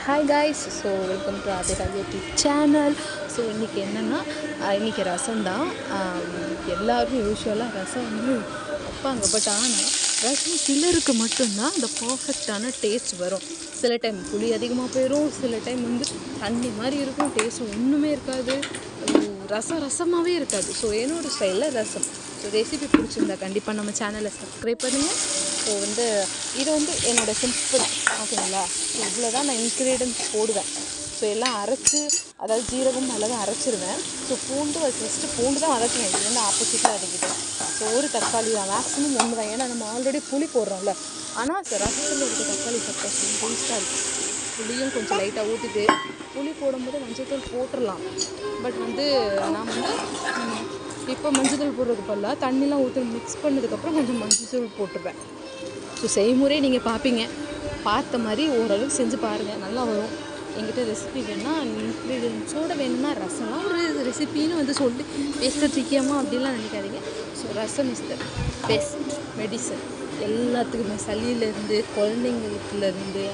Hi guys. So welcome to Athira YouTube channel. So இன்றைக்கி என்னென்னா இன்றைக்கி ரசம் தான். எல்லோரும் யூஸ்வலாக ரசம் வந்து வைப்பாங்க. பட் ஆனால் ரசம் சிலருக்கு மட்டும்தான் அந்த பர்ஃபெக்டான டேஸ்ட் வரும். சில டைம் புளி அதிகமாக போயிடும், சில டைம் வந்து தண்ணி மாதிரி இருக்கும், டேஸ்ட் ஒன்றுமே இருக்காது, ரசமாகவே இருக்காது. ஸோ என்னோடய ஸ்டைலில் ரசம். ஸோ ரெசிபி பிடிச்சிருந்தா கண்டிப்பாக நம்ம சேனலை சப்ஸ்கிரைப் பண்ணுங்கள். ஸோ வந்து இது வந்து என்னோடய சிம்பிள், ஓகேங்களா? ஸோ இவ்வளோ தான் நான் இன்க்ரீடியன்ஸ் போடுவேன். ஸோ எல்லாம் அரைச்சி, அதாவது ஜீரகம் மிளகு அரைச்சிருவேன். ஸோ பூண்டு ஃபஸ்ட்டு பூண்டு தான் வதக்குவேன். இது வந்து ஆப்போசிட்டில் அரைக்கிட்டேன். ஸோ ஒரு தக்காளி தான், மேக்ஸிமம் ஒன்று தான். ஏன்னா நம்ம ஆல்ரெடி புளி போடுறோம்ல. ஆனால் ரசத்தில் இருக்க தக்காளி சாப்பிட்டா டேஸ்ட்டாக இருக்கும். புளியும் கொஞ்சம் லைட்டாக ஊற்றிட்டு புளி போடும்போது மஞ்சள் போட்டுடலாம். பட் வந்து நான் வந்து இப்போ மஞ்சள் போடுறதுக்கு பதிலாக தண்ணிலாம் ஊற்றி மிக்ஸ் பண்ணதுக்கப்புறம் கொஞ்சம் மஞ்சள் போட்டுருவேன். ஸோ செய்முறை நீங்கள் பார்ப்பீங்க, பார்த்த மாதிரி ஓரளவுக்கு செஞ்சு பாருங்கள், நல்லா வரும். என்கிட்ட ரெசிபி வேணால் இன்க்ரீடியன்ஸோடு வேணும்னா ரசம்லாம் ஒரு ரெசிபின்னு வந்து சொல்லி பேசுகிறது முக்கியமாக அப்படின்லாம் நினைக்காதீங்க. So rasam is the best medicine எல்லாத்துக்குமே, சளியிலேருந்து குழந்தைங்களுக்குலேருந்து.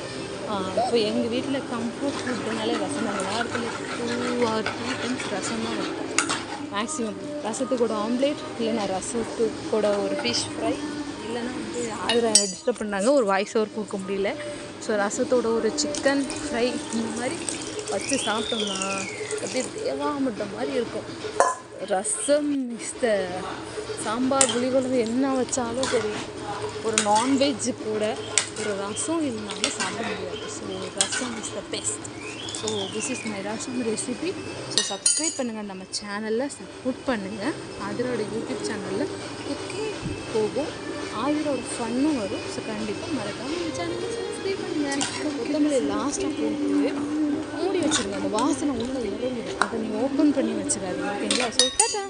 இப்போ எங்கள் வீட்டில் கம்ஃபர்ட் ஃபுட்டுனாலே ரசம் தான். வாரத்தில் 2 or 3 times ரசம் தான் வைப்பேன் மேக்ஸிமம். ரசத்துக்கு கூட ஆம்லேட், இல்லைன்னா ரசத்துக்கு கூட ஒரு ஃபிஷ் ஃப்ரை, இல்லைன்னா வந்து அதில் டிஸ்டர்ப் பண்ணாங்க, ஒரு வாய்ஸ் ஓவர் கொடுக்க முடியல. ஸோ ரசத்தோட ஒரு சிக்கன் ஃப்ரை இந்த மாதிரி வச்சு சாப்பிட்டோம்னா அப்படியே தேவாமிட்ட மாதிரி இருக்கும். ரசம் இஸ் த சாம்பார் புளிக்குழம்பு என்ன வச்சாலும் சரி, ஒரு நான்வெஜ்ஜு கூட ஒரு ரசம் இல்லாமல் சாப்பிட முடியாது. So rasam is the best. So this is my rasam recipe. So subscribe பண்ணுங்கள், நம்ம சேனலில் சப்போர்ட் பண்ணுங்கள். ஆதிரோட யூடியூப் சேனலில் குக்கிங் போகும், ஆதிரோட ஃபன்னும் வரும். ஸோ கண்டிப்பாக மறக்காமல் நம்ம சேனலில் சப்ஸ்கிரைப் பண்ணுங்கள். கொத்தமல்லி லாஸ்ட்டாக போட்டு மூடி வச்சுருங்க, அந்த வாசனை உள்ளே இறங்கிடும். அதை நீங்கள் ஓப்பன் பண்ணி வச்சுக்காதீங்க, ஓகேங்களா? ஸோ டாடா.